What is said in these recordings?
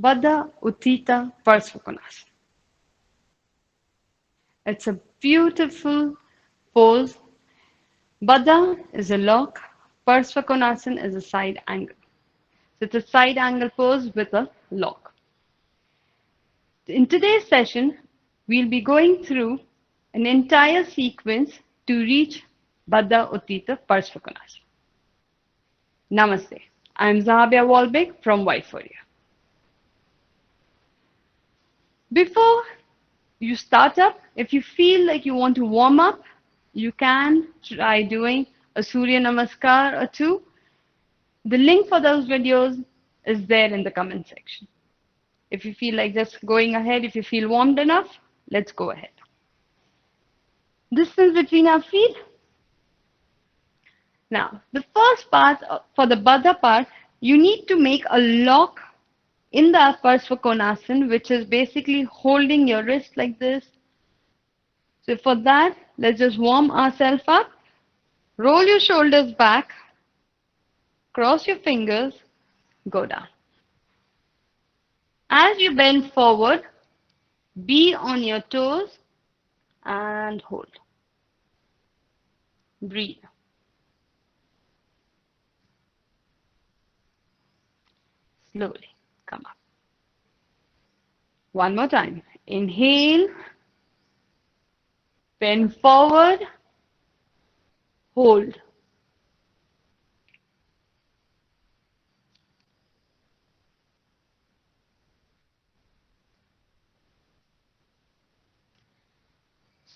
Baddha Utthita Parsvakonasana. It's a beautiful pose. Baddha is a lock, Parsvakonasana is a side angle. So it's a side angle pose with a lock. In today's session, we'll be going through an entire sequence to reach Baddha Utthita Parsvakonasana. Namaste. I'm Zahabia Walbeck from Yphoria. Before you start up, if you feel like you want to warm up, you can try doing a Surya Namaskar or two. The link for those videos is there in the comment section. If you feel like just going ahead, if you feel warmed enough, let's go ahead. Distance between our feet. Now, the first part, for the Baddha part, you need to make a lock in the Parsvakonasana, which is basically holding your wrist like this. So for that, let's just warm ourselves up. Roll your shoulders back, cross your fingers, go down. As you bend forward, be on your toes and hold. Breathe. Slowly come up. One more time. Inhale, bend forward, hold.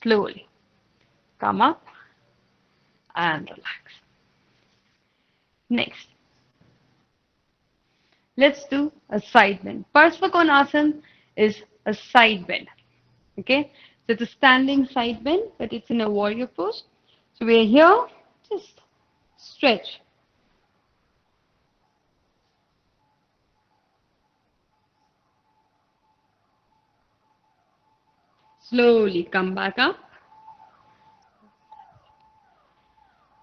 Slowly come up and relax. Next, let's do a side bend. Parsvakonasana is a side bend. Okay, so it's a standing side bend, but it's in a warrior pose. So we're here, just stretch. Slowly come back up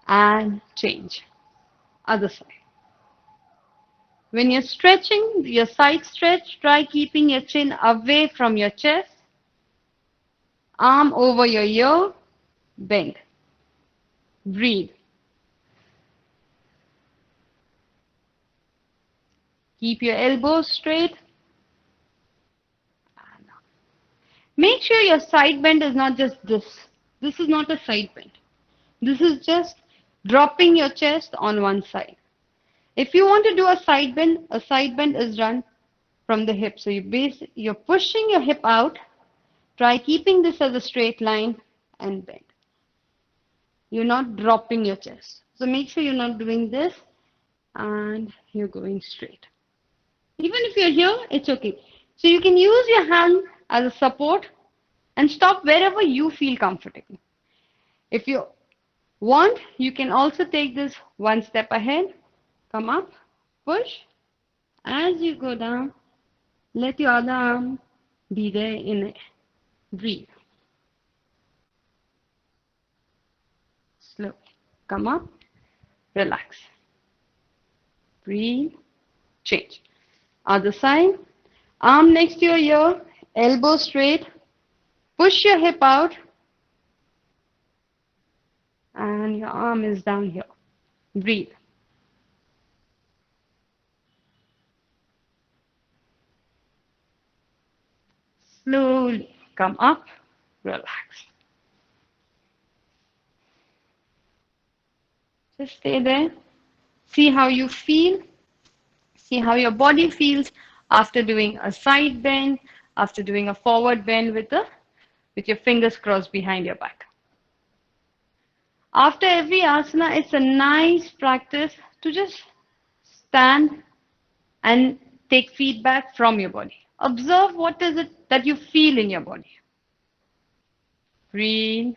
and change. Other side. When you're stretching, your side stretch, try keeping your chin away from your chest. Arm over your ear, bend. Breathe. Keep your elbows straight. Make sure your side bend is not just this. This is not a side bend. This is just dropping your chest on one side. If you want to do a side bend is done from the hip. So you're pushing your hip out. Try keeping this as a straight line and bend. You're not dropping your chest. So make sure you're not doing this and you're going straight. Even if you're here, it's okay. So you can use your hand as a support and stop wherever you feel comfortable. If you want, you can also take this one step ahead. Come up, push. As you go down, let your other arm be there in it. Breathe. Slow. Come up, relax. Breathe, change. Other side, arm next to your ear, elbow straight. Push your hip out. And your arm is down here. Breathe. Slowly come up, relax. Just stay there. See how you feel. See how your body feels after doing a side bend, after doing a forward bend with your fingers crossed behind your back. After every asana, it's a nice practice to just stand and take feedback from your body. Observe what is it that you feel in your body. Breathe.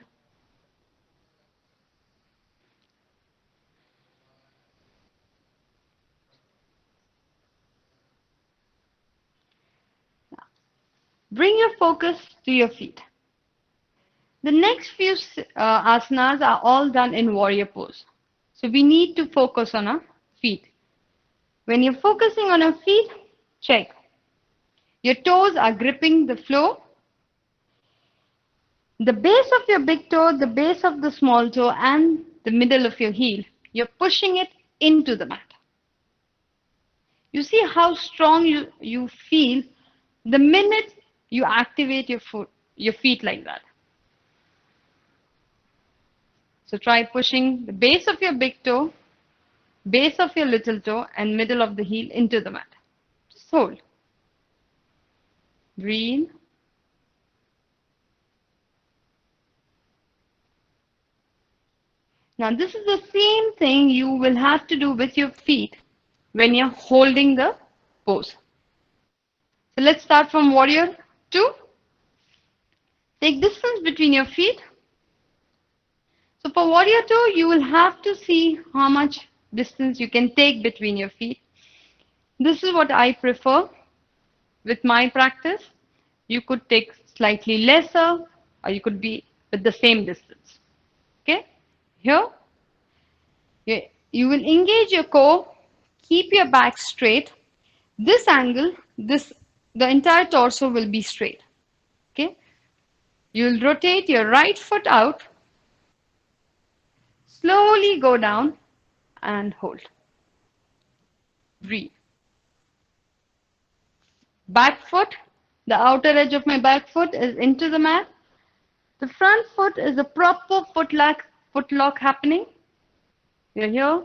Bring your focus to your feet. The next few asanas are all done in warrior pose. So we need to focus on our feet. When you're focusing on our feet, check. Your toes are gripping the floor. The base of your big toe, the base of the small toe, and the middle of your heel, you're pushing it into the mat. You see how strong you feel the minute you activate your feet like that. So try pushing the base of your big toe, base of your little toe, and middle of the heel into the mat. Just hold. Breathe. Now this is the same thing you will have to do with your feet when you're holding the pose. So let's start from warrior 2. Take distance between your feet. So for warrior 2, you will have to see how much distance you can take between your feet. This is what I prefer with my practice. You could take slightly lesser, or you could be with the same distance. Okay? Here, you will engage your core, keep your back straight. This angle, the entire torso will be straight. Okay? You'll rotate your right foot out, slowly go down and hold. Breathe. Back foot, the outer edge of my back foot is into the mat. The front foot is a proper foot lock happening. You're here.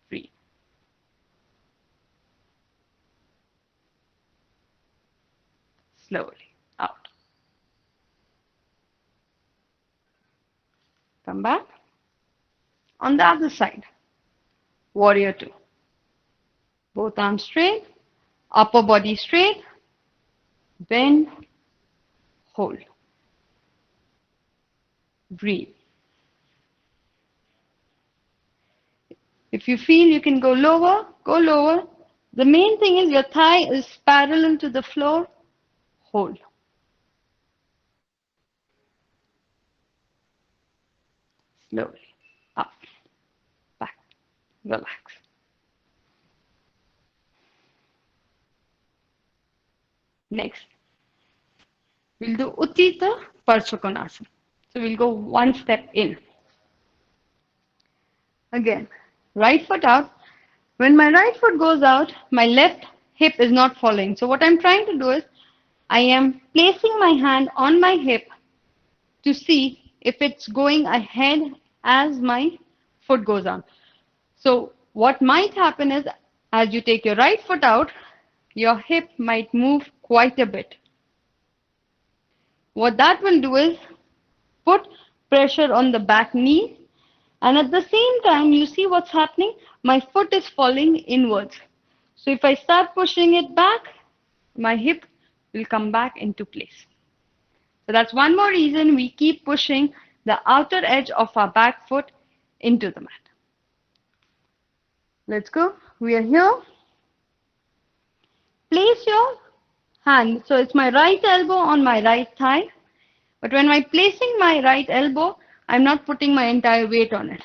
Breathe. Slowly out. Come back. On the other side, warrior 2. Both arms straight, upper body straight, bend, hold. Breathe. If you feel you can go lower, go lower. The main thing is your thigh is parallel to the floor. Hold. Slowly. Up. Back. Relax. Next, we'll do Utthita Parsvakonasana. So we'll go one step in. Again, right foot out. When my right foot goes out, my left hip is not following. So what I'm trying to do is, I am placing my hand on my hip to see if it's going ahead as my foot goes on. So what might happen is, as you take your right foot out, your hip might move quite a bit. What that will do is put pressure on the back knee, and at the same time, you see what's happening? My foot is falling inwards. So if I start pushing it back, my hip will come back into place. So that's one more reason we keep pushing the outer edge of our back foot into the mat. Let's go. We are here. Place your hand. So it's my right elbow on my right thigh. But when I'm placing my right elbow, I'm not putting my entire weight on it.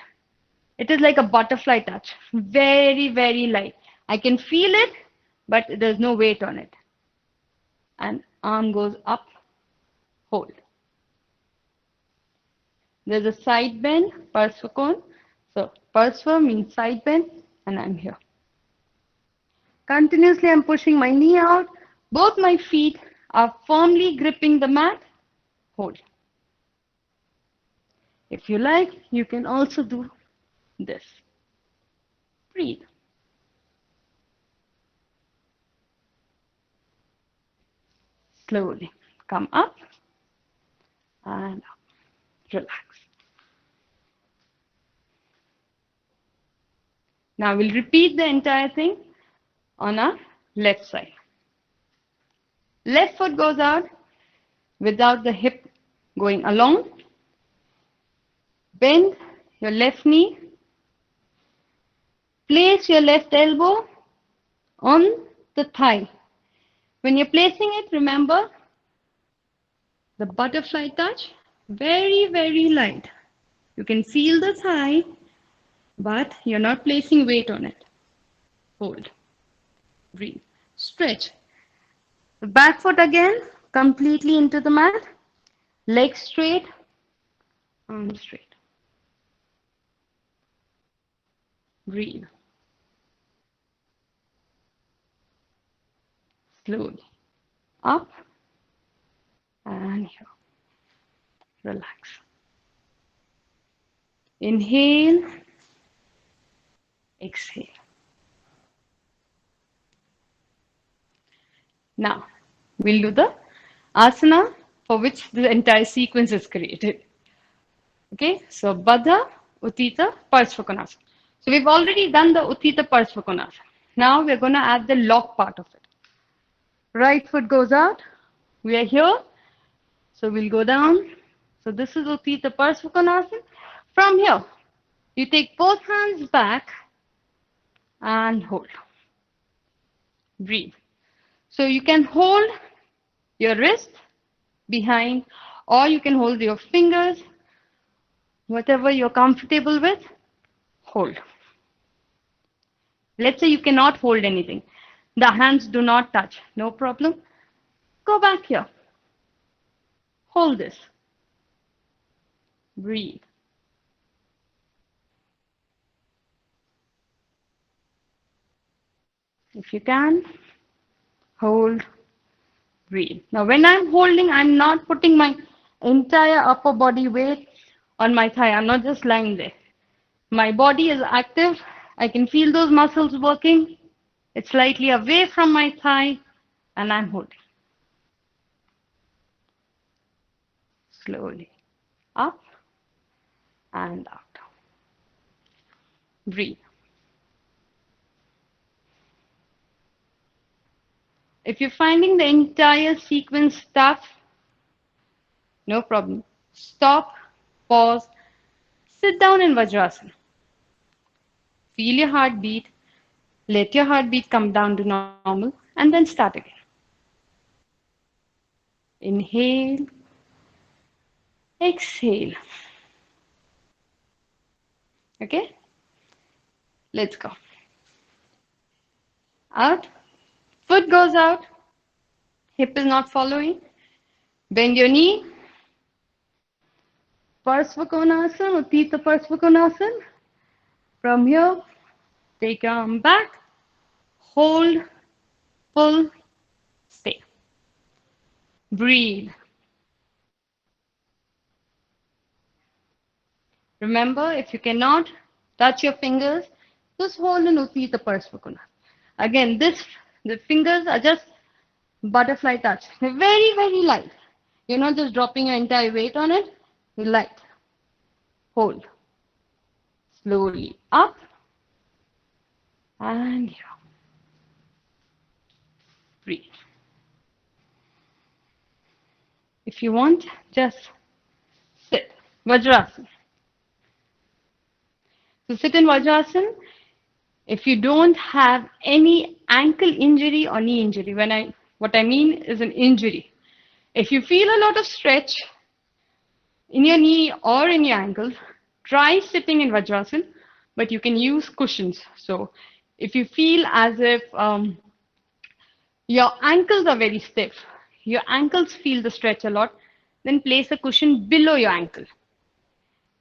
It is like a butterfly touch. Very, very light. I can feel it, but there's no weight on it. And arm goes up. Hold. There's a side bend, Parsvakon. So Parsva means side bend, and I'm here. Continuously, I'm pushing my knee out. Both my feet are firmly gripping the mat. Hold. If you like, you can also do this. Breathe. Slowly come up and up. Relax. Now we'll repeat the entire thing on our left side. Left foot goes out without the hip going along. Bend your left knee. Place your left elbow on the thigh. When you're placing it, remember the butterfly touch, very, very light. You can feel the thigh, but you're not placing weight on it. Hold. Breathe. Stretch. So back foot again, completely into the mat. Legs straight, arms straight. Breathe. Slowly. Up and here. Relax. Inhale, exhale. Now, we'll do the asana for which the entire sequence is created. Okay, so Baddha Utthita Parsvakonasana. So we've already done the Utthita Parsvakonasana. Now we're going to add the lock part of it. Right foot goes out. We are here. So we'll go down. So this is Utthita Parsvakonasana. From here, you take both hands back and hold. Breathe. So you can hold your wrist behind, or you can hold your fingers, whatever you're comfortable with, hold. Let's say you cannot hold anything. The hands do not touch. No problem. Go back here. Hold this. Breathe. If you can, hold, breathe. Now when I'm holding, I'm not putting my entire upper body weight on my thigh. I'm not just lying there. My body is active. I can feel those muscles working. It's slightly away from my thigh, and I'm holding. Slowly. Up and out. Breathe. If you're finding the entire sequence tough, no problem. Stop, pause, sit down in Vajrasana. Feel your heartbeat. Let your heartbeat come down to normal and then start again. Inhale, exhale. Okay? Let's go. Out. Foot goes out. Hip is not following. Bend your knee. Parsvakonasana, Utthita Parsvakonasana. From here, take your arm back. Hold, pull, stay. Breathe. Remember, if you cannot touch your fingers, just hold an Utthita Parsvakonasana. Again, the fingers are just butterfly touch. They're very, very light. You're not just dropping your entire weight on it. You're light. Hold. Slowly up and here. Breathe. If you want, just sit. Vajrasana. So sit in Vajrasana. If you don't have any ankle injury or knee injury, what I mean is an injury. If you feel a lot of stretch in your knee or in your ankles, try sitting in Vajrasana, but you can use cushions. So if you feel as if your ankles are very stiff, your ankles feel the stretch a lot, then place a cushion below your ankle.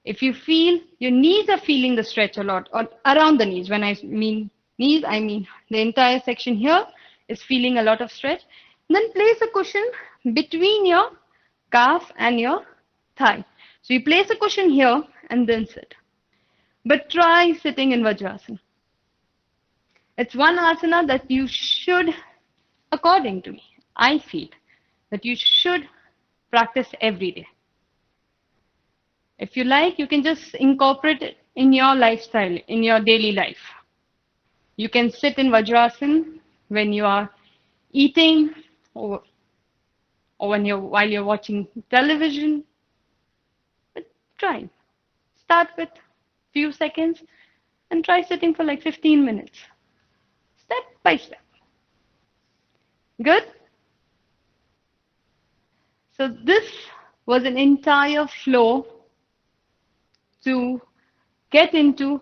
If you feel your knees are feeling the stretch a lot, or around the knees, when I mean knees, I mean the entire section here is feeling a lot of stretch, then place a cushion between your calf and your thigh. So you place a cushion here and then sit. But try sitting in Vajrasana. It's one asana that you should, according to me, I feel that you should practice every day. If you like, you can just incorporate it in your lifestyle, in your daily life. You can sit in Vajrasana when you are eating or while you're watching television. But try. Start with few seconds and try sitting for like 15 minutes. Step by step. Good? So this was an entire flow to get into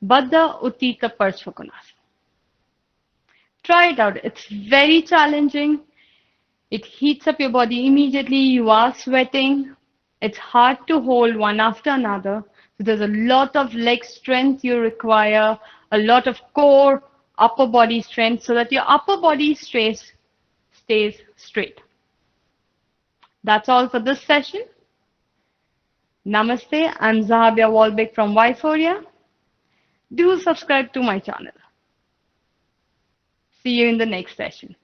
Baddha Utthita Parsvakonasana. Try it out. It's very challenging. It heats up your body immediately. You are sweating. It's hard to hold one after another. So there's a lot of leg strength you require, a lot of core upper body strength so that your upper body stays straight. That's all for this session. Namaste. I'm Zahabia Walbeck from Yphoria. Do subscribe to my channel. See you in the next session.